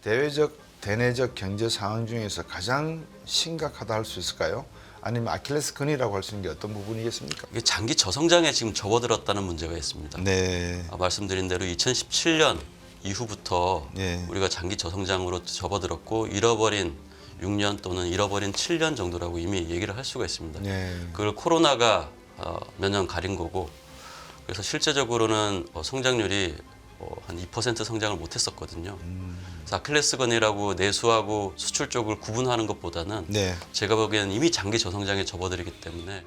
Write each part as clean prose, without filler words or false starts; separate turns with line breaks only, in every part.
대외적, 대내적 경제 상황 중에서 가장 심각하다 할 수 있을까요? 아니면 아킬레스건이라고 할 수 있는 게 어떤 부분이겠습니까?
이게 장기 저성장에 지금 접어들었다는 문제가 있습니다.
네.
말씀드린 대로 2017년 이후부터
네.
우리가 장기 저성장으로 접어들었고 잃어버린 6년 또는 잃어버린 7년 정도라고 이미 얘기를 할 수가 있습니다.
네.
그걸 코로나가 몇 년 가린 거고 그래서 실제적으로는 성장률이 한 2% 성장을 못했었거든요. 그래서 아킬레스건이라고 내수하고 수출 쪽을 구분하는 것보다는
네.
제가 보기에는 이미 장기 저성장에 접어들기 때문에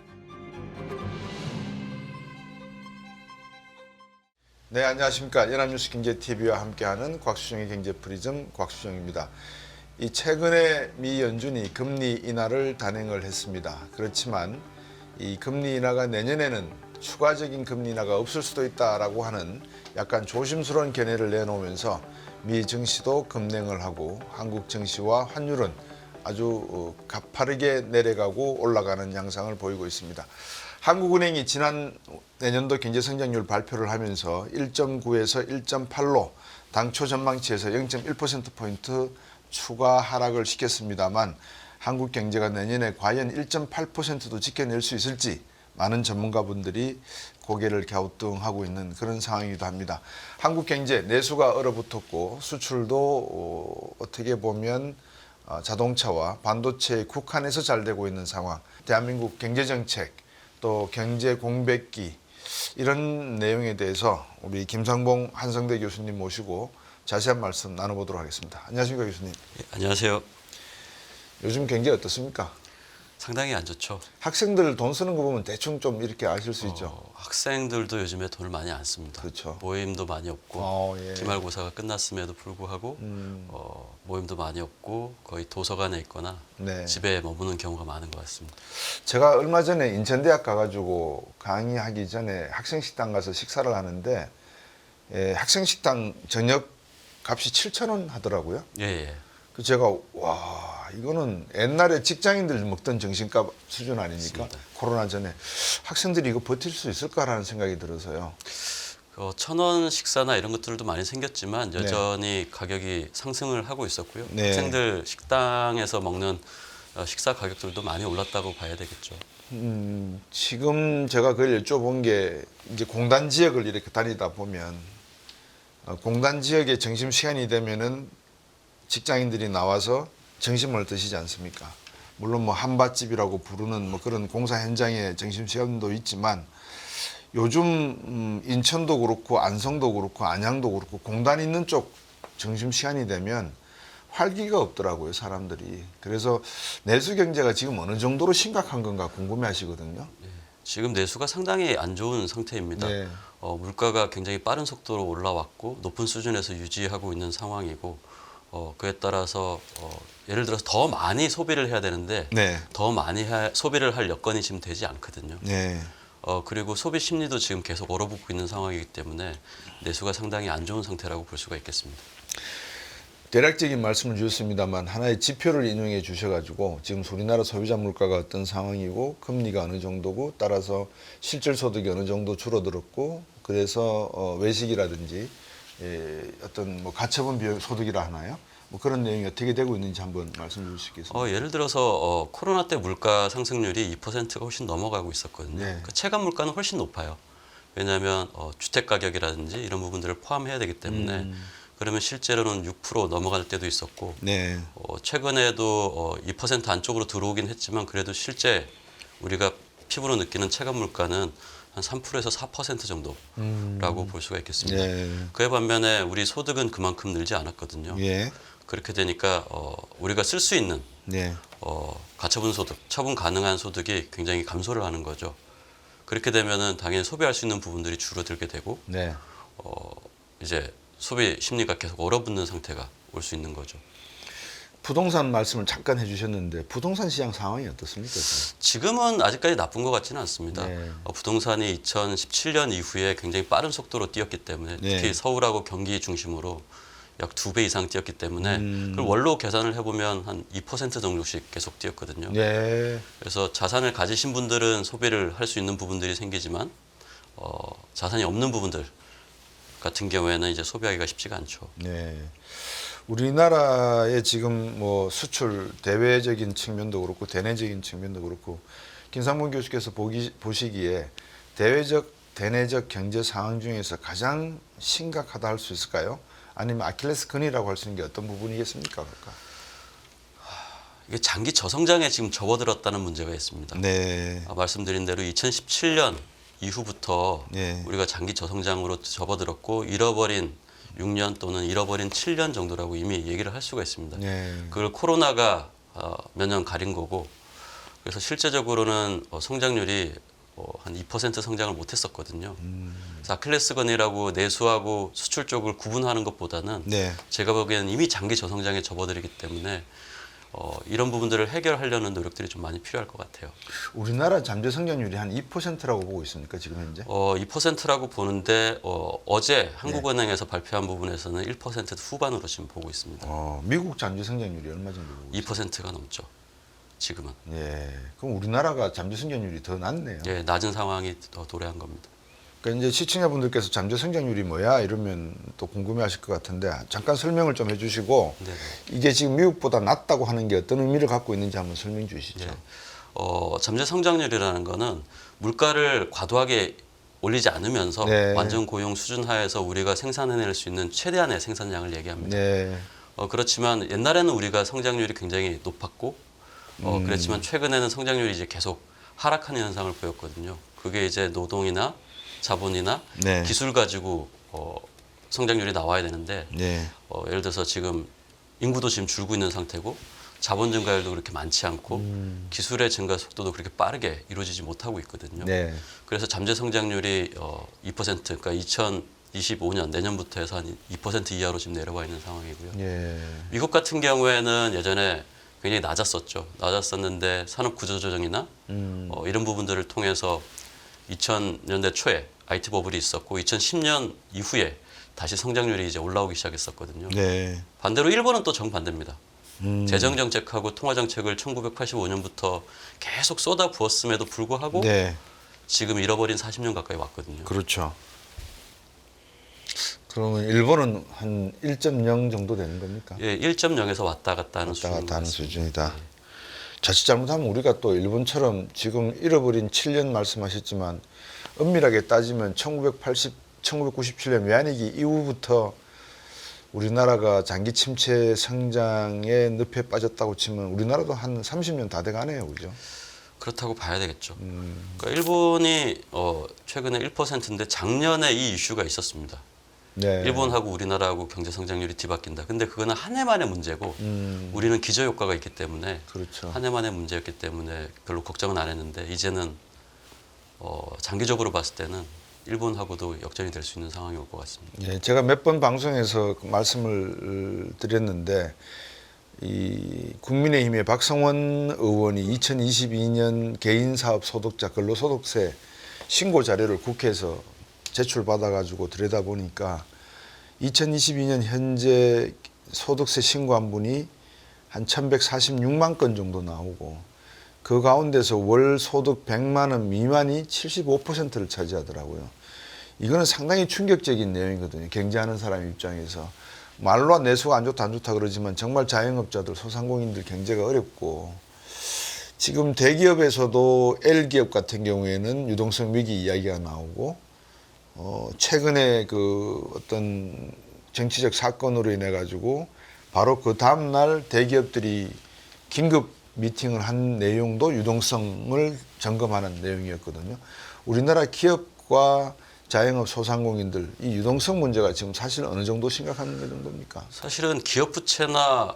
네, 안녕하십니까. 연합뉴스 경제TV와 함께하는 곽수정의 경제프리즘 곽수정입니다. 이 최근에 미 연준이 금리 인하를 단행을 했습니다. 그렇지만 이 금리 인하가 내년에는 추가적인 금리 인하가 없을 수도 있다라고 하는 약간 조심스러운 견해를 내놓으면서 미 증시도 급냉을 하고 한국 증시와 환율은 아주 가파르게 내려가고 올라가는 양상을 보이고 있습니다. 한국은행이 지난 내년도 경제성장률 발표를 하면서 1.9에서 1.8로 당초 전망치에서 0.1%포인트 추가 하락을 시켰습니다만 한국 경제가 내년에 과연 1.8%도 지켜낼 수 있을지 많은 전문가분들이 고개를 갸우뚱하고 있는 그런 상황이기도 합니다. 한국 경제 내수가 얼어붙었고 수출도 어떻게 보면 자동차와 반도체에 국한해서 잘 되고 있는 상황, 대한민국 경제정책, 또 경제 공백기 이런 내용에 대해서 우리 김상봉 한성대 교수님 모시고 자세한 말씀 나눠보도록 하겠습니다. 안녕하십니까 교수님.
예, 안녕하세요.
요즘 경제 어떻습니까?
상당히 안 좋죠.
학생들 돈 쓰는 거 보면 대충 좀 이렇게 아실 수 있죠.
학생들도 요즘에 돈을 많이 안 씁니다.
그렇죠.
모임도 많이 없고
예.
기말고사가 끝났음에도 불구하고 모임도 많이 없고 거의 도서관에 있거나
네.
집에 머무는 경우가 많은 것 같습니다.
제가 얼마 전에 인천대학 가가지고 강의하기 전에 학생식당 가서 식사를 하는데 학생식당 저녁 값이 7,000원 하더라고요.
예, 예.
그 제가 와 이거는 옛날에 직장인들 먹던 정신값 수준 아닙니까?
맞습니다.
코로나 전에 학생들이 이거 버틸 수 있을까라는 생각이 들어서요.
1,000원 식사나 이런 것들도 많이 생겼지만 여전히 가격이 상승을 하고 있었고요.
네.
학생들 식당에서 먹는 식사 가격들도 많이 올랐다고 봐야 되겠죠.
지금 제가 그걸 여쭤본 게 이제 공단 지역을 이렇게 다니다 보면 공단 지역의 점심 시간이 되면은 직장인들이 나와서 점심을 드시지 않습니까? 물론 뭐 한밭집이라고 부르는 뭐 그런 공사 현장의 점심 시간도 있지만 요즘 인천도 그렇고 안성도 그렇고 안양도 그렇고 공단 있는 쪽 점심 시간이 되면 활기가 없더라고요, 사람들이. 그래서 내수 경제가 지금 어느 정도로 심각한 건가 궁금해 하시거든요.
지금 내수가 상당히 안 좋은 상태입니다.
네.
물가가 굉장히 빠른 속도로 올라왔고 높은 수준에서 유지하고 있는 상황이고 그에 따라서 예를 들어서 더 많이 소비를 해야 되는데
네.
더 많이 소비를 할 여건이 지금 되지 않거든요.
네.
그리고 소비 심리도 지금 계속 얼어붙고 있는 상황이기 때문에 내수가 상당히 안 좋은 상태라고 볼 수가 있겠습니다.
대략적인 말씀을 주셨습니다만 하나의 지표를 인용해 주셔가지고 지금 우리나라 소비자 물가가 어떤 상황이고 금리가 어느 정도고 따라서 실질 소득이 어느 정도 줄어들었고 그래서 외식이라든지 어떤 뭐 가처분 비용 소득이라 하나요? 뭐 그런 내용이 어떻게 되고 있는지 한번 말씀 주실 수 있겠습니까?
예를 들어서 코로나 때 물가 상승률이 2%가 훨씬 넘어가고 있었거든요.
네.
그 체감 물가는 훨씬 높아요. 왜냐하면 주택 가격이라든지 이런 부분들을 포함해야 되기 때문에 그러면 실제로는 6% 넘어갈 때도 있었고
네.
최근에도 2% 안쪽으로 들어오긴 했지만 그래도 실제 우리가 피부로 느끼는 체감 물가는 한 3%에서 4% 정도라고 볼 수가 있겠습니다.
네.
그에 반면에 우리 소득은 그만큼 늘지 않았거든요.
예.
그렇게 되니까 우리가 쓸 수 있는
네.
가처분 소득, 처분 가능한 소득이 굉장히 감소를 하는 거죠. 그렇게 되면은 당연히 소비할 수 있는 부분들이 줄어들게 되고
네.
이제 소비 심리가 계속 얼어붙는 상태가 올 수 있는 거죠.
부동산 말씀을 잠깐 해주셨는데 부동산 시장 상황이 어떻습니까?
지금은 아직까지 나쁜 것 같지는 않습니다.
네.
부동산이 2017년 이후에 굉장히 빠른 속도로 뛰었기 때문에
네.
특히 서울하고 경기 중심으로 약 2배 이상 뛰었기 때문에 그걸 원로 계산을 해보면 한 2% 정도씩 계속 뛰었거든요.
네.
그래서 자산을 가지신 분들은 소비를 할 수 있는 부분들이 생기지만 자산이 없는 부분들 같은 경우에는 이제 소비하기가 쉽지가 않죠.
네. 우리나라의 지금 뭐 수출 대외적인 측면도 그렇고 대내적인 측면도 그렇고 김상문 교수께서 보시기에 대내적 경제 상황 중에서 가장 심각하다 할 수 있을까요? 아니면 아킬레스건이라고 할 수 있는 게 어떤 부분이겠습니까? 그럴까?
이게 장기 저성장에 지금 접어들었다는 문제가 있습니다.
네.
말씀드린 대로 2017년 이후부터
네.
우리가 장기 저성장으로 접어들었고 잃어버린 6년 또는 잃어버린 7년 정도라고 이미 얘기를 할 수가 있습니다.
네.
그걸 코로나가 몇 년 가린 거고 그래서 실제적으로는 성장률이 한 2% 성장을 못했었거든요. 그래서 아킬레스건이라고 내수하고 수출 쪽을 구분하는 것보다는
네.
제가 보기에는 이미 장기 저성장에 접어들기 때문에 이런 부분들을 해결하려는 노력들이 좀 많이 필요할 것 같아요.
우리나라 잠재 성장률이 한 2%라고 보고 있습니까? 지금 현재?
2%라고 보는데 어제 한국은행에서 발표한 부분에서는 1% 후반으로 지금 보고 있습니다.
미국 잠재 성장률이 얼마 정도 보고 있어요?
2%가 넘죠. 지금은.
예. 그럼 우리나라가 잠재 성장률이 더 낮네요.
예, 낮은 상황이 더 도래한 겁니다.
그러니까 이제 시청자분들께서 잠재 성장률이 뭐야 이러면 또 궁금해하실 것 같은데 잠깐 설명을 좀 해주시고
네네.
이게 지금 미국보다 낮다고 하는 게 어떤 의미를 갖고 있는지 한번 설명 주시죠.
예. 잠재 성장률이라는 거는 물가를 과도하게 올리지 않으면서
네.
완전 고용 수준 하에서 우리가 생산해낼 수 있는 최대한의 생산량을 얘기합니다.
네.
그렇지만 옛날에는 우리가 성장률이 굉장히 높았고 그렇지만 최근에는 성장률이 이제 계속 하락하는 현상을 보였거든요. 그게 이제 노동이나 자본이나
네.
기술 가지고 성장률이 나와야 되는데
네.
예를 들어서 지금 인구도 지금 줄고 있는 상태고 자본 증가율도 그렇게 많지 않고 기술의 증가 속도도 그렇게 빠르게 이루어지지 못하고 있거든요.
네.
그래서 잠재 성장률이 2% 그러니까 2025년 내년부터 해서 한 2% 이하로 지금 내려와 있는 상황이고요.
예.
미국 같은 경우에는 예전에 굉장히 낮았었죠. 낮았었는데 산업 구조 조정이나 이런 부분들을 통해서 2000년대 초에 IT 버블이 있었고 2010년 이후에 다시 성장률이 이제 올라오기 시작했었거든요.
네.
반대로 일본은 또 정반대입니다. 재정 정책하고 통화 정책을 1985년부터 계속 쏟아 부었음에도 불구하고
네.
지금 잃어버린 40년 가까이 왔거든요.
그렇죠. 그러면 일본은 한 1.0 정도 되는 겁니까?
예, 1.0에서 왔다 갔다 하는
왔다 갔다 하는
수준인
수준이다. 자칫 잘못하면 우리가 또 일본처럼 지금 잃어버린 7년 말씀하셨지만 엄밀하게 따지면 1997년 외환위기 이후부터 우리나라가 장기 침체 성장의 늪에 빠졌다고 치면 우리나라도 한 30년 다 돼가네요, 그죠?
그렇다고 봐야 되겠죠. 그러니까 일본이 최근에 1%인데 작년에 이 이슈가 있었습니다.
네.
일본하고 우리나라하고 경제 성장률이 뒤바뀐다. 근데 그거는 한 해만의 문제고 우리는 기저 효과가 있기 때문에
그렇죠.
한 해만의 문제였기 때문에 별로 걱정은 안 했는데 이제는 장기적으로 봤을 때는 일본하고도 역전이 될 수 있는 상황이 올 것 같습니다.
예, 제가 몇 번 방송에서 그 말씀을 드렸는데 이 국민의힘의 박성원 의원이 2022년 개인사업 소득자 근로소득세 신고 자료를 국회에서 제출받아 가지고 들여다보니까 2022년 현재 소득세 신고한 분이 한 1146만 건 정도 나오고 그 가운데서 월 소득 100만 원 미만이 75%를 차지하더라고요. 이거는 상당히 충격적인 내용이거든요. 경제하는 사람 입장에서. 말로 내수가 안 좋다 그러지만 정말 자영업자들 소상공인들 경제가 어렵고 지금 대기업에서도 L기업 같은 경우에는 유동성 위기 이야기가 나오고 최근에 그 어떤 정치적 사건으로 인해 가지고 바로 그 다음 날 대기업들이 긴급 미팅을 한 내용도 유동성을 점검하는 내용이었거든요. 우리나라 기업과 자영업 소상공인들 이 유동성 문제가 지금 사실 어느 정도 심각한 게 정도입니까?
사실은 기업 부채나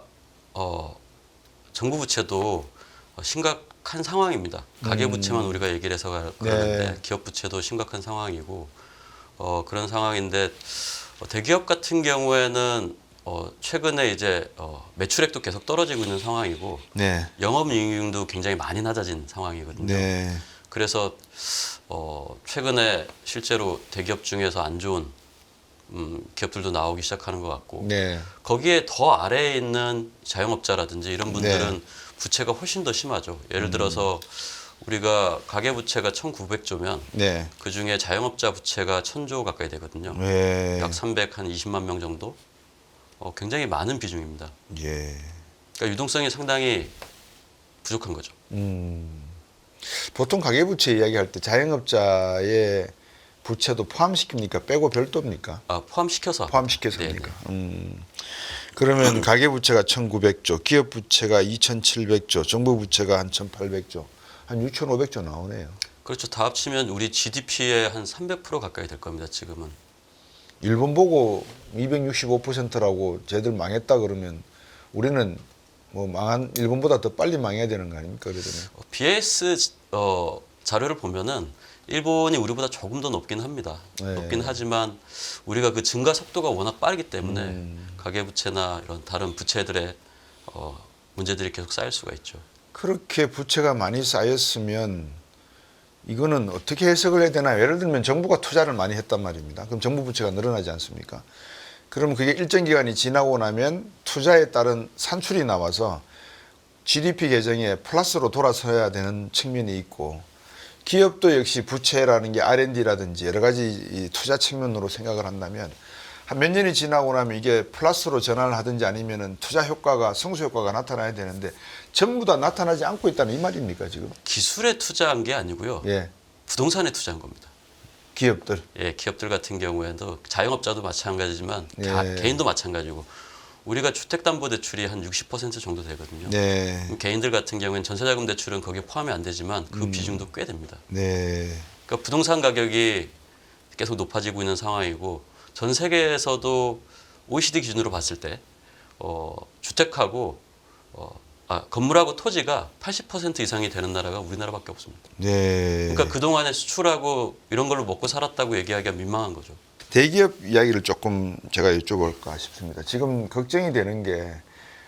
정부 부채도 심각한 상황입니다. 가계 부채만 우리가 얘기를 해서 그러는데
네.
기업 부채도 심각한 상황이고 그런 상황인데 대기업 같은 경우에는 최근에 이제 매출액도 계속 떨어지고 있는 상황이고
네.
영업이익률도 굉장히 많이 낮아진 상황이거든요.
네.
그래서 최근에 실제로 대기업 중에서 안 좋은 기업들도 나오기 시작하는 것 같고
네.
거기에 더 아래에 있는 자영업자라든지 이런 분들은
네.
부채가 훨씬 더 심하죠. 예를 들어서 우리가 가계부채가 1,900조면
네.
그중에 자영업자 부채가 1,000조 가까이 되거든요.
네.
약 320만 명 정도. 굉장히 많은 비중입니다.
예.
그러니까 유동성이 상당히 부족한 거죠.
보통 가계부채 이야기할 때 자영업자의 부채도 포함시킵니까? 빼고 별도입니까?
포함시켜서.
포함시켜서
네,
합니까? 그러면 가계부채가 1,900조, 기업부채가 2,700조, 정부부채가 한 1,800조, 한 6,500조 나오네요.
그렇죠. 다 합치면 우리 GDP의 한 300% 가까이 될 겁니다. 지금은.
일본 보고 265%라고 쟤들 망했다 그러면 우리는 뭐 망한 일본보다 더 빨리 망해야 되는 거 아닙니까? 그러면
BIS 자료를 보면은 일본이 우리보다 조금 더 높긴 합니다.
네.
높긴 하지만 우리가 그 증가 속도가 워낙 빠르기 때문에 가계부채나 이런 다른 부채들의 문제들이 계속 쌓일 수가 있죠.
그렇게 부채가 많이 쌓였으면 이거는 어떻게 해석을 해야 되나요? 예를 들면 정부가 투자를 많이 했단 말입니다. 그럼 정부 부채가 늘어나지 않습니까? 그럼 그게 일정 기간이 지나고 나면 투자에 따른 산출이 나와서 GDP 계정에 플러스로 돌아서야 되는 측면이 있고 기업도 역시 부채라는 게 R&D라든지 여러 가지 이 투자 측면으로 생각을 한다면 한 몇 년이 지나고 나면 이게 플러스로 전환을 하든지 아니면은 투자 효과가 성수 효과가 나타나야 되는데 전부 다 나타나지 않고 있다는 이 말입니까 지금?
기술에 투자한 게 아니고요.
예,
부동산에 투자한 겁니다.
기업들.
예, 기업들 같은 경우에도 자영업자도 마찬가지지만
예.
개인도 마찬가지고 우리가 주택담보대출이 한 60% 정도 되거든요.
네,
그럼 개인들 같은 경우에는 전세자금 대출은 거기에 포함이 안 되지만 그 비중도 꽤 됩니다.
네,
그러니까 부동산 가격이 계속 높아지고 있는 상황이고 전 세계에서도 OECD 기준으로 봤을 때 주택하고 건물하고 토지가 80% 이상이 되는 나라가 우리나라밖에 없습니다.
네.
그러니까 그동안에 수출하고 이런 걸로 먹고 살았다고 얘기하기가 민망한 거죠.
대기업 이야기를 조금 제가 여쭤볼까 싶습니다. 지금 걱정이 되는 게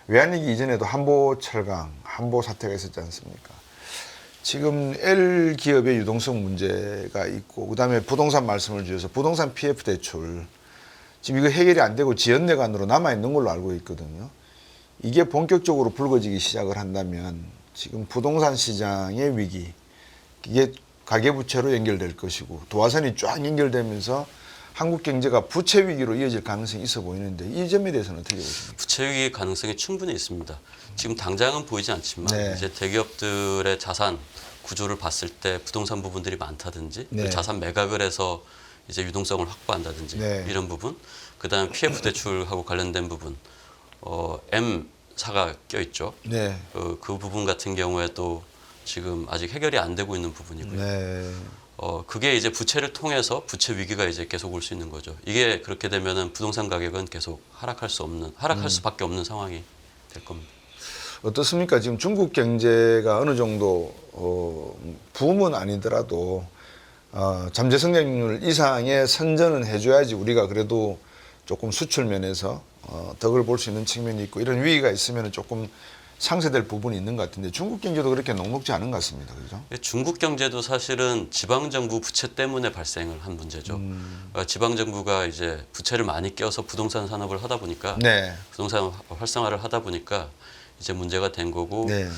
외환위기 이전에도 한보철강, 한보 사태가 있었지 않습니까? 지금 L 기업의 유동성 문제가 있고 그다음에 부동산 말씀을 주셔서 부동산 PF 대출 지금 이거 해결이 안 되고 지연내관으로 남아 있는 걸로 알고 있거든요. 이게 본격적으로 불거지기 시작을 한다면 지금 부동산 시장의 위기 이게 가계부채로 연결될 것이고 도화선이 쫙 연결되면서 한국 경제가 부채 위기로 이어질 가능성이 있어 보이는데 이 점에 대해서는 어떻게 보십니까?
부채 위기 가능성이 충분히 있습니다. 지금 당장은 보이지 않지만
네.
이제 대기업들의 자산 구조를 봤을 때 부동산 부분들이 많다든지
네.
자산 매각을 해서 이제 유동성을 확보한다든지
네.
이런 부분, 그다음 PF 대출하고 관련된 부분, M사가 껴 있죠.
네.
그 부분 같은 경우에도 지금 아직 해결이 안 되고 있는 부분이고요.
네.
그게 이제 부채를 통해서 부채 위기가 이제 계속 올 수 있는 거죠. 이게 그렇게 되면은 부동산 가격은 계속 하락할 수밖에 없는 상황이 될 겁니다.
어떻습니까? 지금 중국 경제가 어느 정도 붐은 아니더라도 잠재 성장률 이상의 선전은 해줘야지 우리가 그래도 조금 수출 면에서 덕을 볼 수 있는 측면이 있고 이런 위기가 있으면 조금 상쇄될 부분이 있는 것 같은데 중국 경제도 그렇게 녹록지 않은 것 같습니다. 그죠?
중국 경제도 사실은 지방정부 부채 때문에 발생을 한 문제죠. 지방정부가 이제 부채를 많이 껴서 부동산 산업을 하다 보니까
네.
부동산 활성화를 하다 보니까 이제 문제가 된 거고
네.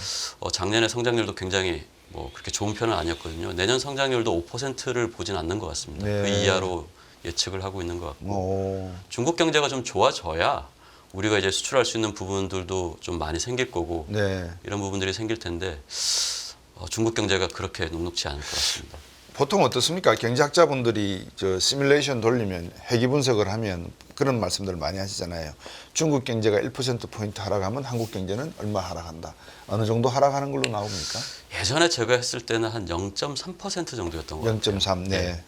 작년에 성장률도 굉장히 뭐 그렇게 좋은 편은 아니었거든요. 내년 성장률도 5%를 보진 않는 것 같습니다.
네.
그 이하로 예측을 하고 있는 것 같고
오.
중국 경제가 좀 좋아져야 우리가 이제 수출할 수 있는 부분들도 좀 많이 생길 거고
네.
이런 부분들이 생길 텐데 중국 경제가 그렇게 녹록지 않을 것 같습니다.
보통 어떻습니까? 경제학자분들이 저 시뮬레이션 돌리면 회귀 분석을 하면 그런 말씀들을 많이 하시잖아요. 중국 경제가 1%포인트 하락하면 한국 경제는 얼마 하락한다. 어느 정도 하락하는 걸로 나옵니까?
예전에 제가 했을 때는 한 0.3% 정도였던 것 같아요.
0.3. 네.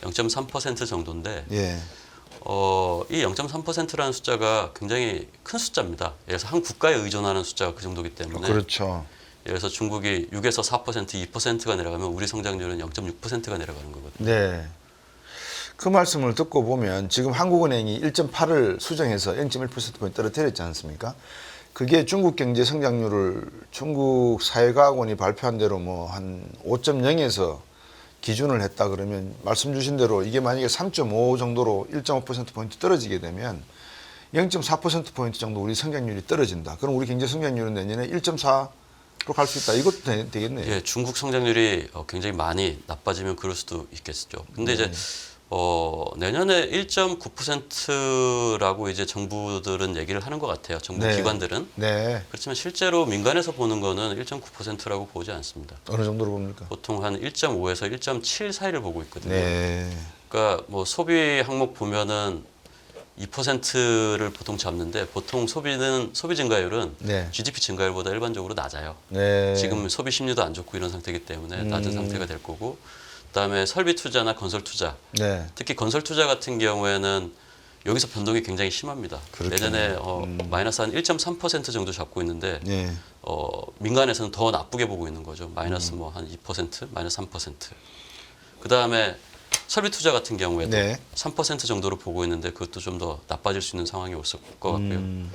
0.3% 정도인데
예.
이 0.3%라는 숫자가 굉장히 큰 숫자입니다. 예를 들어서 한 국가에 의존하는 숫자가 그 정도이기 때문에
그렇죠.
예를 들어서 중국이 6에서 4%, 2%가 내려가면 우리 성장률은 0.6%가 내려가는 거거든요.
네. 그 말씀을 듣고 보면 지금 한국은행이 1.8을 수정해서 0.1%포인트 떨어뜨렸지 않습니까? 그게 중국 경제 성장률을 중국 사회과학원이 발표한 대로 뭐 한 5.0에서 기준을 했다 그러면 말씀 주신 대로 이게 만약에 3.5 정도로 1.5%포인트 떨어지게 되면 0.4%포인트 정도 우리 성장률이 떨어진다. 그럼 우리 경제 성장률은 내년에 1.4로 갈 수 있다. 이것도 되겠네요.
예, 중국 성장률이 굉장히 많이 나빠지면 그럴 수도 있겠죠. 근데 이제 내년에 1.9%라고 이제 정부들은 얘기를 하는 것 같아요. 정부
네.
기관들은.
네.
그렇지만 실제로 민간에서 보는 거는 1.9%라고 보지 않습니다.
어느 정도로 봅니까?
보통 한 1.5에서 1.7 사이를 보고 있거든요.
네.
그러니까 뭐 소비 항목 보면은 2%를 보통 잡는데 보통 소비 증가율은
네.
GDP 증가율보다 일반적으로 낮아요.
네.
지금 소비 심리도 안 좋고 이런 상태이기 때문에 낮은
음.
상태가 될 거고, 그다음에 설비 투자나 건설 투자,
네.
특히 건설 투자 같은 경우에는 여기서 변동이 굉장히 심합니다.
그렇겠네요.
내년에 마이너스 한 1.3% 정도 잡고 있는데
네.
민간에서는 더 나쁘게 보고 있는 거죠. 마이너스 뭐 한 2%, 마이너스 3%. 그다음에 설비 투자 같은 경우에도
네.
3% 정도로 보고 있는데 그것도 좀 더 나빠질 수 있는 상황이 올 것 같고요.
음.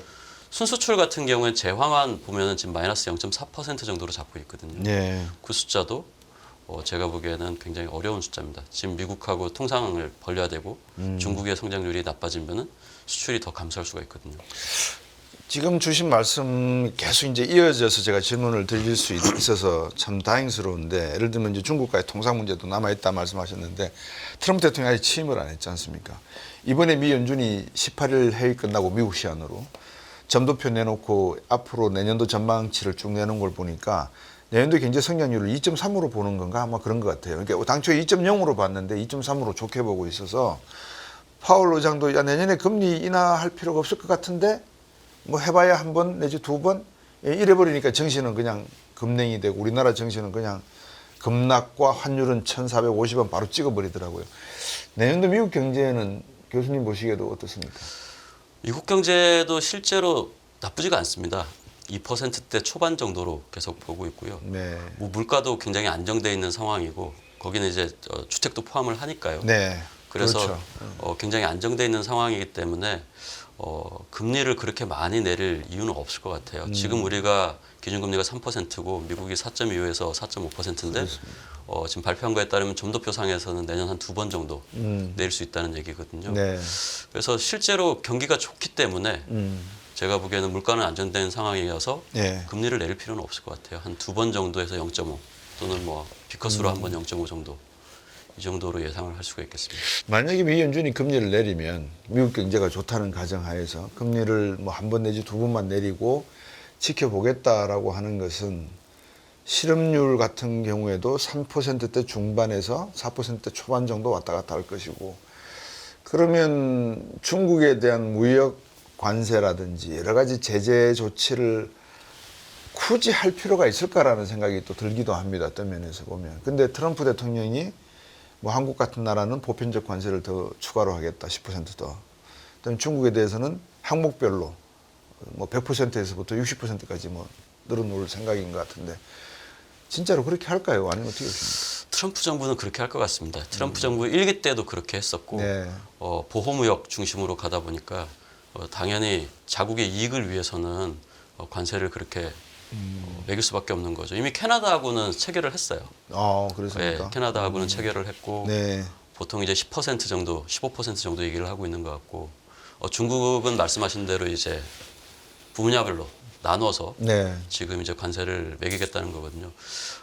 순수출 같은 경우에는 재화만 보면은 지금 마이너스 0.4% 정도로 잡고 있거든요.
네.
그 숫자도 제가 보기에는 굉장히 어려운 숫자입니다. 지금 미국하고 통상을 벌려야 되고 중국의 성장률이 나빠지면은 수출이 더 감소할 수가 있거든요.
지금 주신 말씀 계속 이제 이어져서 제가 질문을 드릴 수 있어서 참 다행스러운데, 예를 들면 이제 중국과의 통상 문제도 남아있다 말씀하셨는데, 트럼프 대통령이 아직 취임을 안 했지 않습니까? 이번에 미 연준이 18일 회의 끝나고 미국 시간으로 점도표 내놓고 앞으로 내년도 전망치를 쭉 내놓은 걸 보니까 내년도 경제 성장률을 2.3으로 보는 건가 아마 그런 것 같아요. 그러니까 당초에 2.0으로 봤는데 2.3으로 좋게 보고 있어서, 파월 의장도 야 내년에 금리 인하할 필요가 없을 것 같은데 뭐 해봐야 한 번 내지 두 번 이래버리니까 정신은 그냥 급냉이 되고 우리나라 정신은 그냥 급락과 환율은 1,450원 바로 찍어버리더라고요. 내년도 미국 경제는 교수님 보시기에도 어떻습니까?
미국 경제도 실제로 나쁘지가 않습니다. 2%대 초반 정도로 계속 보고 있고요.
네.
뭐 물가도 굉장히 안정돼 있는 상황이고 거기는 이제 주택도 포함을 하니까요.
네.
그래서
그렇죠.
굉장히 안정돼 있는 상황이기 때문에 금리를 그렇게 많이 내릴 이유는 없을 것 같아요. 지금 우리가 기준금리가 3%고 미국이 4.25에서 4.5%인데 지금 발표한 거에 따르면 점도표 상에서는 내년 한 두 번 정도 내릴 수 있다는 얘기거든요.
네.
그래서 실제로 경기가 좋기 때문에 제가 보기에는 물가는 안정된 상황이어서
네.
금리를 내릴 필요는 없을 것 같아요. 한 두 번 정도에서 0.5 또는 뭐 비커스로 한 번 0.5 정도 이 정도로 예상을 할 수가 있겠습니다.
만약에 미 연준이 금리를 내리면 미국 경제가 좋다는 가정하에서 금리를 뭐 한 번 내지 두 번만 내리고 지켜보겠다라고 하는 것은 실업률 같은 경우에도 3%대 중반에서 4%대 초반 정도 왔다 갔다 할 것이고, 그러면 중국에 대한 무역 관세라든지 여러 가지 제재 조치를 굳이 할 필요가 있을까라는 생각이 또 들기도 합니다. 어떤 면에서 보면. 근데 트럼프 대통령이 뭐 한국 같은 나라는 보편적 관세를 더 추가로 하겠다, 10% 더. 그다음에 중국에 대해서는 항목별로 뭐 100%에서부터 60%까지 뭐 늘어놓을 생각인 것 같은데, 진짜로 그렇게 할까요? 아니면 어떻게 보십니까?
트럼프 정부는 그렇게 할 것 같습니다. 트럼프 정부 1기 때도 그렇게 했었고
네.
보호무역 중심으로 가다 보니까 당연히 자국의 이익을 위해서는 관세를 그렇게 매길 수밖에 없는 거죠. 이미 캐나다하고는 체결을 했어요.
그렇습니까?
네, 캐나다하고는 체결을 했고
네.
보통 이제 10% 정도, 15% 정도 얘기를 하고 있는 것 같고 중국은 말씀하신 대로 이제 분야별로 나눠서
네.
지금 이제 관세를 매기겠다는 거거든요.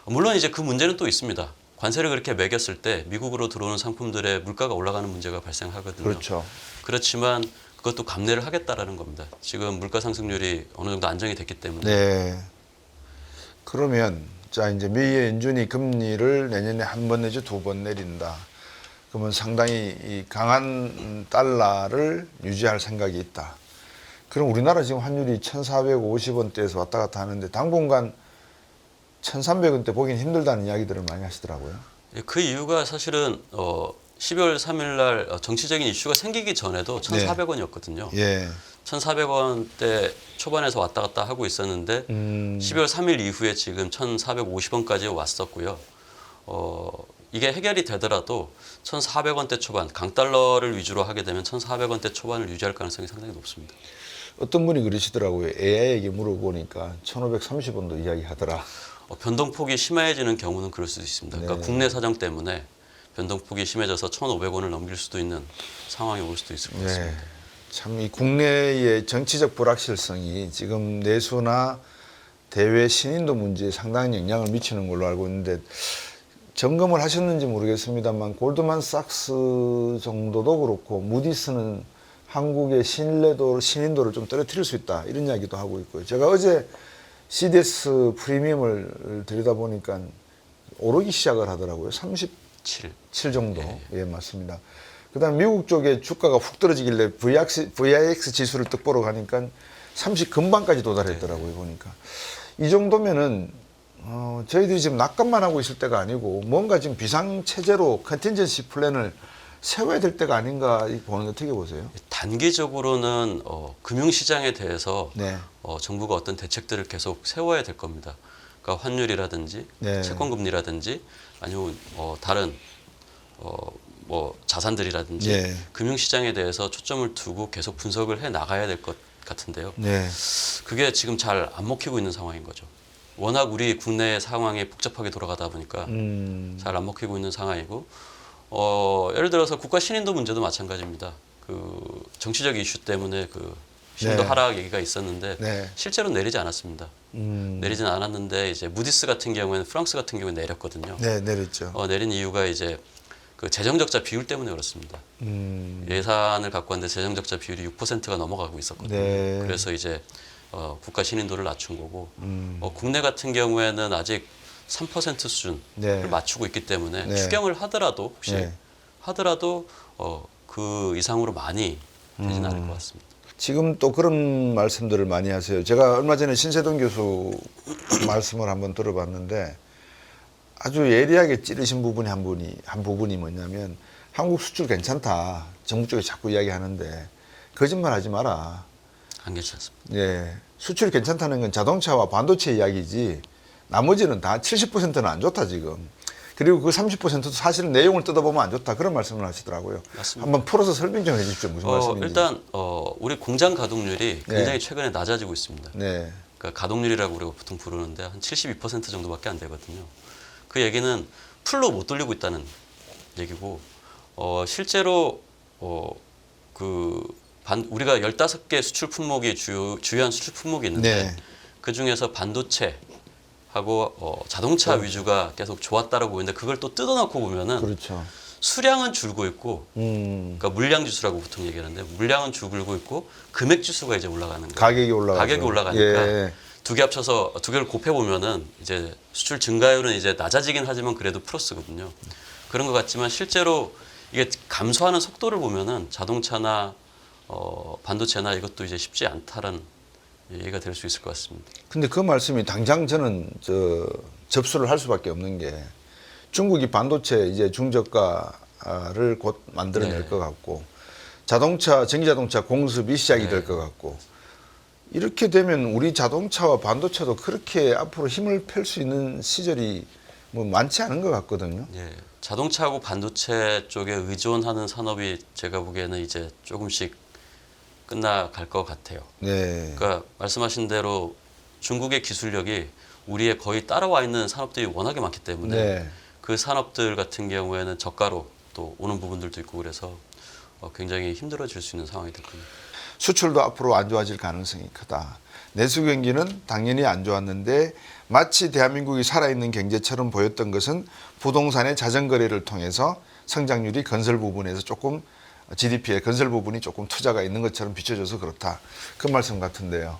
물론 이제 그 문제는 또 있습니다. 관세를 그렇게 매겼을 때 미국으로 들어오는 상품들의 물가가 올라가는 문제가 발생하거든요.
그렇죠.
그렇지만 그것도 감내를 하겠다라는 겁니다. 지금 물가 상승률이 어느 정도 안정이 됐기 때문에.
네. 그러면 자 이제 미 연준이 금리를 내년에 한 번 내지 두 번 내린다. 그러면 상당히 이 강한 달러를 유지할 생각이 있다. 그럼 우리나라 지금 환율이 1,450원대에서 왔다 갔다 하는데 당분간 1,300원대 보기는 힘들다는 이야기들을 많이 하시더라고요.
그 이유가 사실은 12월 3일 날 정치적인 이슈가 생기기 전에도 1,400원이었거든요.
예.
1,400원대 초반에서 왔다 갔다 하고 있었는데 12월 3일 이후에 지금 1,450원까지 왔었고요. 이게 해결이 되더라도 1,400원대 초반, 강달러를 위주로 하게 되면 1,400원대 초반을 유지할 가능성이 상당히 높습니다.
어떤 분이 그러시더라고요. AI에게 물어보니까 1,530원도 이야기하더라.
변동폭이 심해지는 경우는 그럴 수도 있습니다. 그러니까
네.
국내 사정 때문에 변동폭이 심해져서 1,500원을 넘길 수도 있는 상황이 올 수도 있을 것 같습니다.
네. 참 이 국내의 정치적 불확실성이 지금 내수나 대외 신인도 문제에 상당한 영향을 미치는 걸로 알고 있는데, 점검을 하셨는지 모르겠습니다만 골드만삭스 정도도 그렇고 무디스는 한국의 신인도를 좀 떨어뜨릴 수 있다 이런 이야기도 하고 있고요. 제가 어제 CDS 프리미엄을 들여다보니까 오르기 시작을 하더라고요. 37 정도. 예, 맞습니다. 그다음 미국 쪽에 주가가 훅 떨어지길래 VIX 지수를 떡 보러 가니까 30 금방까지 도달했더라고요. 보니까 이 정도면은 저희들이 지금 낙관만 하고 있을 때가 아니고 뭔가 지금 비상 체제로 컨틴전시 플랜을 세워야 될 때가 아닌가 보는 게 어떻게 보세요?
단기적으로는 금융시장에 대해서
네.
정부가 어떤 대책들을 계속 세워야 될 겁니다. 그러니까 환율이라든지
네.
채권금리라든지 아니면 다른 뭐 자산들이라든지
네.
금융시장에 대해서 초점을 두고 계속 분석을 해 나가야 될 것 같은데요.
네.
그게 지금 잘 안 먹히고 있는 상황인 거죠. 워낙 우리 국내 상황이 복잡하게 돌아가다 보니까 잘 안 먹히고 있는 상황이고 예를 들어서 국가 신인도 문제도 마찬가지입니다. 그 정치적 이슈 때문에 그 신도
네.
하락 얘기가 있었는데
네.
실제로 내리지 않았습니다. 내리지는 않았는데 이제 무디스 같은 경우에는 프랑스 같은 경우에 내렸거든요.
네, 내렸죠.
내린 이유가 이제 그 재정적자 비율 때문에 그렇습니다. 예산을 갖고 왔는데 재정적자 비율이 6%가 넘어가고 있었거든요.
네.
그래서 이제 국가 신인도를 낮춘 거고 국내 같은 경우에는 아직 3% 수준을
네.
맞추고 있기 때문에
네.
추경을 하더라도 혹시
네.
하더라도 그 이상으로 많이 되지는 않을 것 같습니다.
지금 또 그런 말씀들을 많이 하세요. 제가 얼마 전에 신세동 교수 말씀을 한번 들어봤는데 아주 예리하게 찌르신 부분이 한 부분이 뭐냐면 한국 수출 괜찮다. 정부 쪽에 자꾸 이야기하는데 거짓말 하지 마라.
안 괜찮습니다.
예. 수출이 괜찮다는 건 자동차와 반도체 이야기지 나머지는 다 70%는 안 좋다 지금. 그리고 그 30%도 사실은 내용을 뜯어보면 안 좋다. 그런 말씀을 하시더라고요.
맞습니다.
한번 풀어서 설명 좀 해주십시오. 무슨 말씀인지.
일단 우리 공장 가동률이 굉장히
네.
최근에 낮아지고 있습니다.
네.
그러니까 가동률이라고 우리가 보통 부르는데 한 72% 정도밖에 안 되거든요. 그 얘기는 풀로 못 돌리고 있다는 얘기고 실제로 우리가 15개 수출 품목이 주요한 수출 품목이 있는데
네.
그 중에서 반도체하고 자동차 위주가 계속 좋았다라고 보이는데 그걸 또 뜯어놓고 보면은
그렇죠.
수량은 줄고 있고 그러니까 물량 지수라고 보통 얘기하는데 물량은 줄고 있고 금액 지수가 이제 올라가는 거예요.
가격이 올라가죠.
가격이 올라가니까
예.
두 개 합쳐서 두 개를 곱해 보면은 이제 수출 증가율은 이제 낮아지긴 하지만 그래도 플러스거든요. 그런 것 같지만 실제로 이게 감소하는 속도를 보면은 자동차나 반도체나 이것도 이제 쉽지 않다라는 얘기가 될 수 있을 것 같습니다.
근데 그 말씀이 당장 저는 접수를 할 수밖에 없는 게 중국이 반도체 이제 중저가를 곧 만들어낼
네.
것 같고 전기자동차 공습이 시작이
네.
될 것 같고 이렇게 되면 우리 자동차와 반도체도 그렇게 앞으로 힘을 펼 수 있는 시절이 뭐 많지 않은 것 같거든요.
예, 자동차하고 반도체 쪽에 의존하는 산업이 제가 보기에는 이제 조금씩 끝나갈 것 같아요.
네.
그러니까 말씀하신 대로 중국의 기술력이 우리에 거의 따라와 있는 산업들이 워낙에 많기 때문에
네.
그 산업들 같은 경우에는 저가로 또 오는 부분들도 있고 그래서 굉장히 힘들어질 수 있는 상황이 될 겁니다.
수출도 앞으로 안 좋아질 가능성이 크다. 내수 경기는 당연히 안 좋았는데 마치 대한민국이 살아있는 경제처럼 보였던 것은 부동산의 자전거래를 통해서 성장률이 건설 부분에서 조금 GDP의 건설 부분이 조금 투자가 있는 것처럼 비춰져서 그렇다. 그 말씀 같은데요.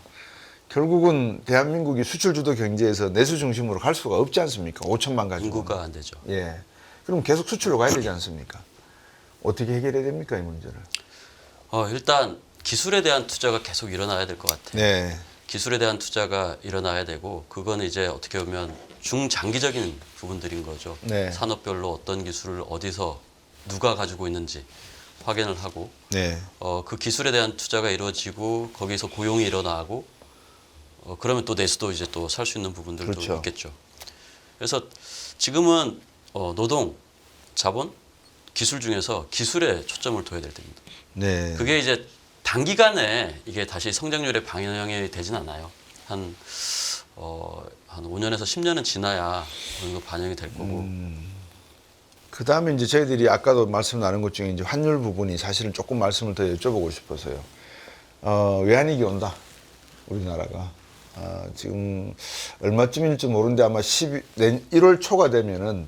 결국은 대한민국이 수출 주도 경제에서 내수 중심으로 갈 수가 없지 않습니까? 5천만 가지고.
인구가 안 되죠.
예. 그럼 계속 수출로 가야 되지 않습니까? 어떻게 해결해야 됩니까, 이 문제를?
일단 기술에 대한 투자가 계속 일어나야 될 것 같아요.
네.
기술에 대한 투자가 일어나야 되고 그거는 이제 어떻게 보면 중장기적인 부분들인 거죠.
네.
산업별로 어떤 기술을 어디서 누가 가지고 있는지 확인을 하고
네.
그 기술에 대한 투자가 이루어지고 거기서 고용이 일어나고 그러면 또 내수도 이제 또 살 수 있는 부분들도
그렇죠.
있겠죠. 그래서 지금은 노동, 자본, 기술 중에서 기술에 초점을 둬야 될 때입니다.
네.
그게 이제 단기간에 이게 다시 성장률에 반영이 되진 않아요. 한 5년에서 10년은 지나야 어느 정도 반영이 될 거고.
그 다음에 이제 저희들이 아까도 말씀 나눈 것 중에 이제 환율 부분이 사실은 조금 말씀을 더 여쭤보고 싶어서요. 외환위기 온다. 우리나라가. 지금 얼마쯤일지 모르는데 아마 1월 초가 되면은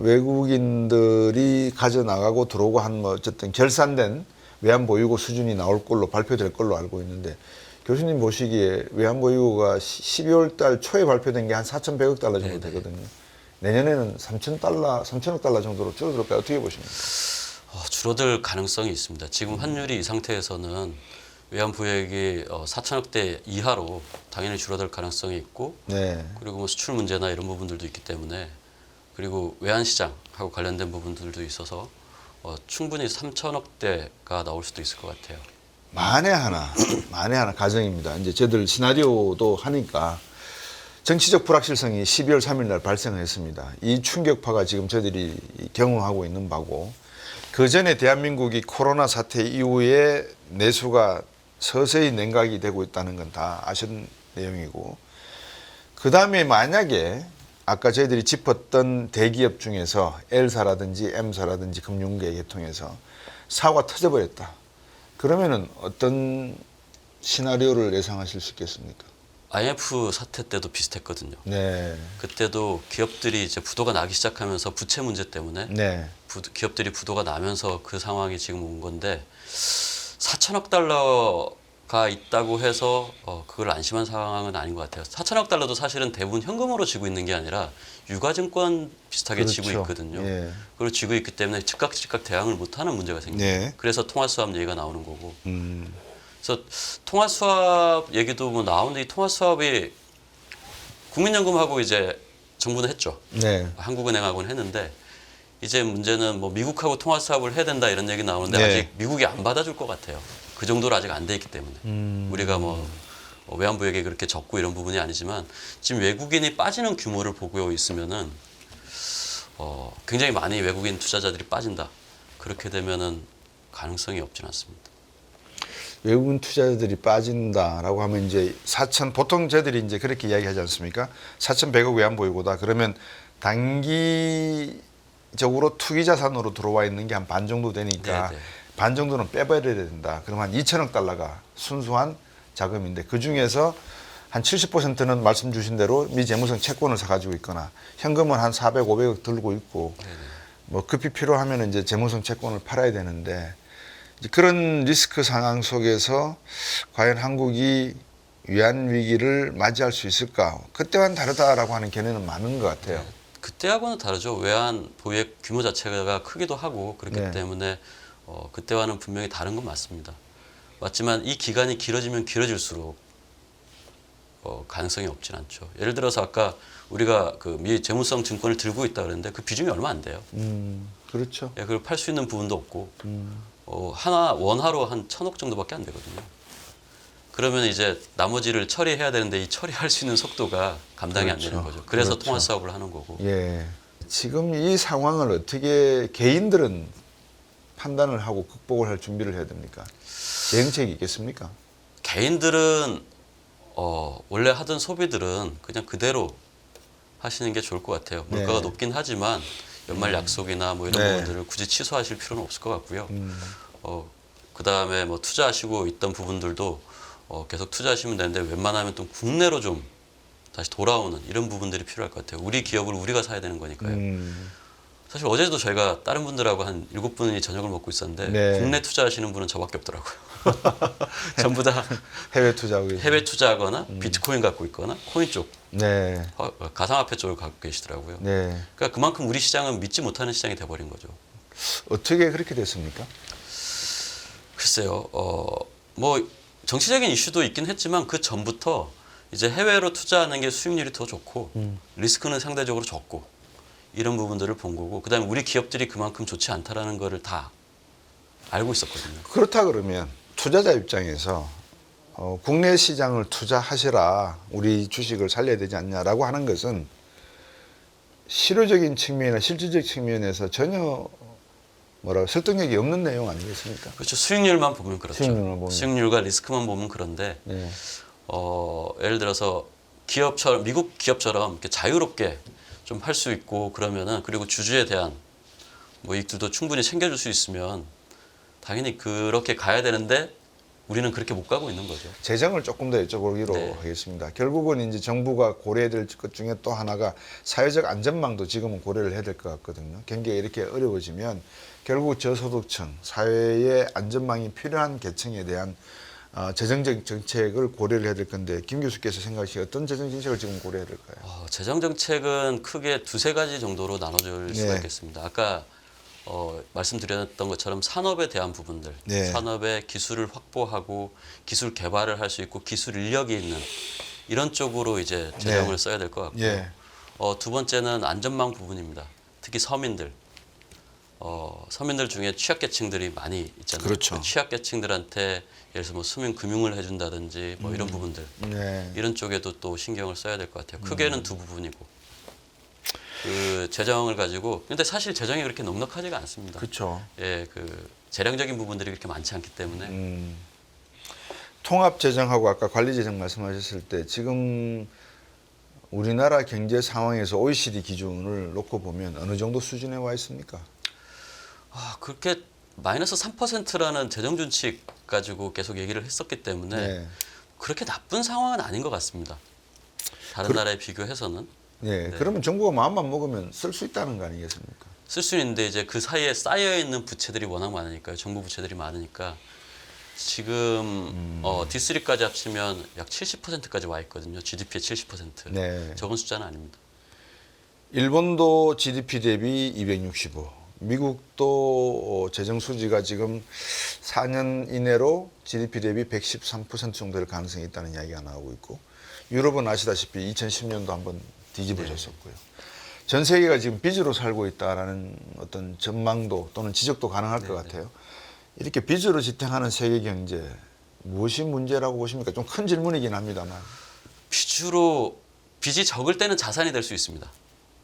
외국인들이 가져나가고 들어오고 한 뭐 어쨌든 결산된 외환보유고 수준이 나올 걸로 발표될 걸로 알고 있는데 교수님 보시기에 외환보유고가 12월 달 초에 발표된 게 한 4,100억 달러 정도 되거든요. 내년에는 3천억 달러 정도로 줄어들까요? 어떻게 보십니까?
줄어들 가능성이 있습니다. 지금 환율이 이 상태에서는 외환보유액이 4천억대 이하로 당연히 줄어들 가능성이 있고
네.
그리고 뭐 수출 문제나 이런 부분들도 있기 때문에 그리고 외환시장하고 관련된 부분들도 있어서 충분히 3천억대가 나올 수도 있을 것 같아요.
만에 하나 가정입니다. 이제 저희들 시나리오도 하니까 정치적 불확실성이 12월 3일 날 발생을 했습니다. 이 충격파가 지금 저희들이 경험하고 있는 바고 그 전에 대한민국이 코로나 사태 이후에 내수가 서서히 냉각이 되고 있다는 건 다 아시는 내용이고 그 다음에 만약에 아까 저희들이 짚었던 대기업 중에서 L사라든지 M사라든지 금융계 계통에서 사고가 터져버렸다. 그러면은 어떤 시나리오를 예상하실 수 있겠습니까?
IMF 사태 때도 비슷했거든요.
네.
그때도 기업들이 이제 부도가 나기 시작하면서 부채 문제 때문에
네.
기업들이 부도가 나면서 그 상황이 지금 온 건데 4천억 달러가 있다고 해서 그걸 안심한 상황은 아닌 것 같아요. 4천억 달러도 사실은 대부분 현금으로 지고 있는 게 아니라 유가증권 비슷하게
그렇죠.
지고 있거든요.
예.
그걸 지고 있기 때문에 즉각 대응을 못하는 문제가 생겨요.
네.
그래서 통화수합 얘기가 나오는 거고. 그래서 통화수합 얘기도 뭐 나오는데 이 통화수합이 국민연금하고 이제 정부는 했죠.
네.
한국은행하고는 했는데 이제 문제는 뭐 미국하고 통화수합을 해야 된다 이런 얘기 나오는데
네.
아직 미국이 안 받아줄 것 같아요. 그 정도로 아직 안 돼 있기 때문에 우리가 뭐 외환보유액이 그렇게 적고 이런 부분이 아니지만 지금 외국인이 빠지는 규모를 보고 있으면은 굉장히 많이 외국인 투자자들이 빠진다. 그렇게 되면은 가능성이 없진 않습니다.
외국인 투자자들이 빠진다라고 하면 이제 보통 저희들이 이제 그렇게 이야기하지 않습니까? 4,100억 외환보유고다. 그러면 단기적으로 투기 자산으로 들어와 있는 게 한 반 정도 되니까
네네.
반 정도는 빼버려야 된다. 그러면 한 2천억 달러가 순수한 자금인데 그 중에서 한 70%는 말씀 주신 대로 미재무성 채권을 사가지고 있거나 현금은 한 400, 500억 들고 있고 뭐 급히 필요하면 이제 재무성 채권을 팔아야 되는데 이제 그런 리스크 상황 속에서 과연 한국이 위안 위기를 맞이할 수 있을까? 그때와는 다르다라고 하는 견해는 많은 것 같아요.
그때하고는 다르죠. 외환 보유액 규모 자체가 크기도 하고 그렇기
네.
때문에 그때와는 분명히 다른 건 맞습니다. 맞지만 이 기간이 길어지면 길어질수록 가능성이 없진 않죠. 예를 들어서 아까 우리가 그 미 재무성 증권을 들고 있다 그랬는데 그 비중이 얼마 안 돼요.
그렇죠.
예, 그걸 팔 수 있는 부분도 없고 원화로 한 1,000억 정도밖에 안 되거든요. 그러면 이제 나머지를 처리해야 되는데 이 처리할 수 있는 속도가 감당이 안 되는 거죠. 그래서
그렇죠.
통화 사업을 하는 거고.
예. 지금 이 상황을 어떻게 개인들은 판단을 하고 극복을 할 준비를 해야 됩니까? 대응책이 있겠습니까?
개인들은 원래 하던 소비들은 그냥 그대로 하시는 게 좋을 것 같아요. 물가가
네.
높긴 하지만 연말 약속이나 뭐 이런
네.
부분들을 굳이 취소하실 필요는 없을 것 같고요. 그 다음에 뭐 투자하시고 있던 부분들도 계속 투자하시면 되는데 웬만하면 또 국내로 좀 다시 돌아오는 이런 부분들이 필요할 것 같아요. 우리 기업을 우리가 사야 되는 거니까요. 사실 어제도 저희가 다른 분들하고 한 7분이 저녁을 먹고 있었는데
네.
국내 투자하시는 분은 저밖에 없더라고요. 전부 다
해외 투자하고 계세요.
해외 투자하거나 비트코인 갖고 있거나 코인 쪽,
네.
가상화폐 쪽을 갖고 계시더라고요.
네.
그러니까 그만큼 우리 시장은 믿지 못하는 시장이 돼버린 거죠.
어떻게 그렇게 됐습니까?
글쎄요, 뭐 정치적인 이슈도 있긴 했지만 그 전부터 이제 해외로 투자하는 게 수익률이 더 좋고 리스크는 상대적으로 적고 이런 부분들을 본 거고 그다음에 우리 기업들이 그만큼 좋지 않다라는 거를 다 알고 있었거든요.
그렇다 그러면 투자자 입장에서 국내 시장을 투자하시라 우리 주식을 살려야 되지 않냐라고 하는 것은 실효적인 측면이나 실질적 측면에서 전혀 설득력이 없는 내용 아니겠습니까?
그렇죠. 수익률만 보면 그렇죠.
수익률만 보면.
수익률과 리스크만 보면 그런데
네.
예를 들어서 기업처럼 미국 기업처럼 이렇게 자유롭게 좀 할 수 있고 그러면은 그리고 주주에 대한 뭐 이익들도 충분히 챙겨줄 수 있으면 당연히 그렇게 가야 되는데 우리는 그렇게 못 가고 있는 거죠.
재정을 조금 더 여쭤보기로
네.
하겠습니다. 결국은 이제 정부가 고려해야 될 것 중에 또 하나가 사회적 안전망도 지금은 고려를 해야 될 것 같거든요. 경기가 이렇게 어려워지면 결국 저소득층, 사회의 안전망이 필요한 계층에 대한 재정적 정책을 고려를 해야 될 건데 김 교수께서 생각하시기에 어떤 재정 정책을 지금 고려해야 될까요?
재정 정책은 크게 두세 가지 정도로 나눠질 수가
네.
있겠습니다. 아까 말씀드렸던 것처럼 산업에 대한 부분들,
네.
산업의 기술을 확보하고 기술 개발을 할 수 있고 기술 인력이 있는 이런 쪽으로 이제 재정을
네.
써야 될 것 같고요.
예.
두 번째는 안전망 부분입니다. 특히 서민들. 서민들 중에 취약계층들이 많이 있잖아요.
그렇죠.
그 취약계층들한테 예를 들어서 뭐 수면 금융을 해준다든지 뭐 이런 부분들
네.
이런 쪽에도 또 신경을 써야 될 것 같아요. 크게는 두 부분이고 그 재정을 가지고 근데 사실 재정이 그렇게 넉넉하지가 않습니다.
그렇죠.
예, 그 재량적인 부분들이 그렇게 많지 않기 때문에
통합 재정하고 아까 관리 재정 말씀하셨을 때 지금 우리나라 경제 상황에서 OECD 기준을 놓고 보면 어느 정도 수준에 와 있습니까?
그렇게 마이너스 3%라는 재정 준칙 가지고 계속 얘기를 했었기 때문에
네.
그렇게 나쁜 상황은 아닌 것 같습니다. 다른 나라에 비교해서는
네. 그러면 정부가 마음만 먹으면 쓸 수 있다는 거 아니겠습니까?
쓸 수 있는데 이제 그 사이에 쌓여 있는 부채들이 워낙 많으니까요. 정부 부채들이 많으니까 지금 D3까지 합치면 약 70%까지 와 있거든요. GDP의 70%.
네.
적은 숫자는 아닙니다.
일본도 GDP 대비 265. 미국도 재정 수지가 지금 4년 이내로 GDP 대비 113% 정도 될 가능성이 있다는 이야기가 나오고 있고 유럽은 아시다시피 2010년도 한번 뒤집어졌었고요. 전 세계가 지금 빚으로 살고 있다라는 어떤 전망도 또는 지적도 가능할 것 같아요. 이렇게 빚으로 지탱하는 세계 경제 무엇이 문제라고 보십니까? 좀 큰 질문이긴 합니다만.
빚이 적을 때는 자산이 될 수 있습니다.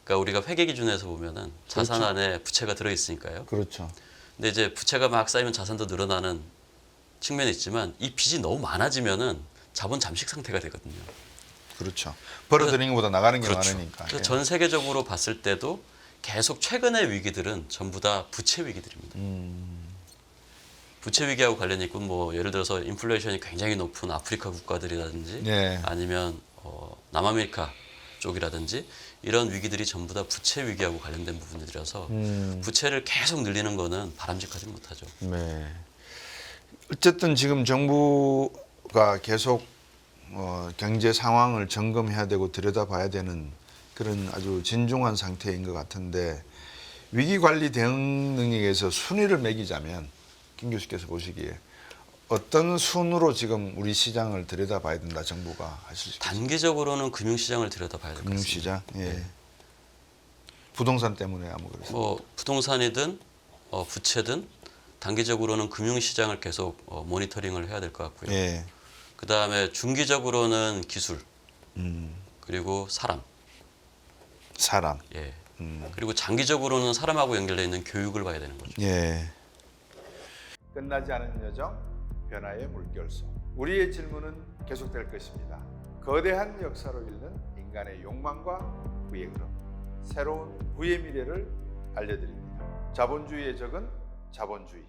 그러니까 우리가 회계 기준에서 보면은 자산
그렇죠.
안에 부채가 들어 있으니까요.
그렇죠.
근데 이제 부채가 막 쌓이면 자산도 늘어나는 측면이 있지만 이 빚이 너무 많아지면은 자본 잠식 상태가 되거든요.
그렇죠. 벌어들이는 것보다 나가는 게
그렇죠.
많으니까.
그래서
예.
전 세계적으로 봤을 때도 계속 최근의 위기들은 전부 다 부채 위기들입니다. 부채 위기하고 관련이 있고 뭐 예를 들어서 인플레이션이 굉장히 높은 아프리카 국가들이라든지
네.
아니면 남아메리카 쪽이라든지 이런 위기들이 전부 다 부채 위기하고 관련된 부분들이라서 부채를 계속 늘리는 거는 바람직하지 못하죠.
네. 어쨌든 지금 정부가 계속 경제 상황을 점검해야 되고 들여다봐야 되는 그런 아주 진중한 상태인 것 같은데 위기 관리 대응 능력에서 순위를 매기자면 김 교수께서 보시기에 어떤 순으로 지금 우리 시장을 들여다봐야 된다 정부가 하실 수 있습니까?
단기적으로는 금융시장을 들여다봐야 될 것 같습니다.
금융시장, 예. 부동산 때문에 아무 그래서.
뭐 부동산이든 부채든 단기적으로는 금융시장을 계속 모니터링을 해야 될 것 같고요.
예.
그 다음에 중기적으로는 기술 그리고 사람,
사람.
예. 그리고 장기적으로는 사람하고 연결되어 있는 교육을 봐야 되는 거죠.
예. 끝나지 않은 여정, 변화의 물결소. 우리의 질문은 계속될 것입니다. 거대한 역사로 읽는 인간의 욕망과 부의 흐름. 새로운 부의 미래를 알려드립니다. 자본주의의 적은 자본주의.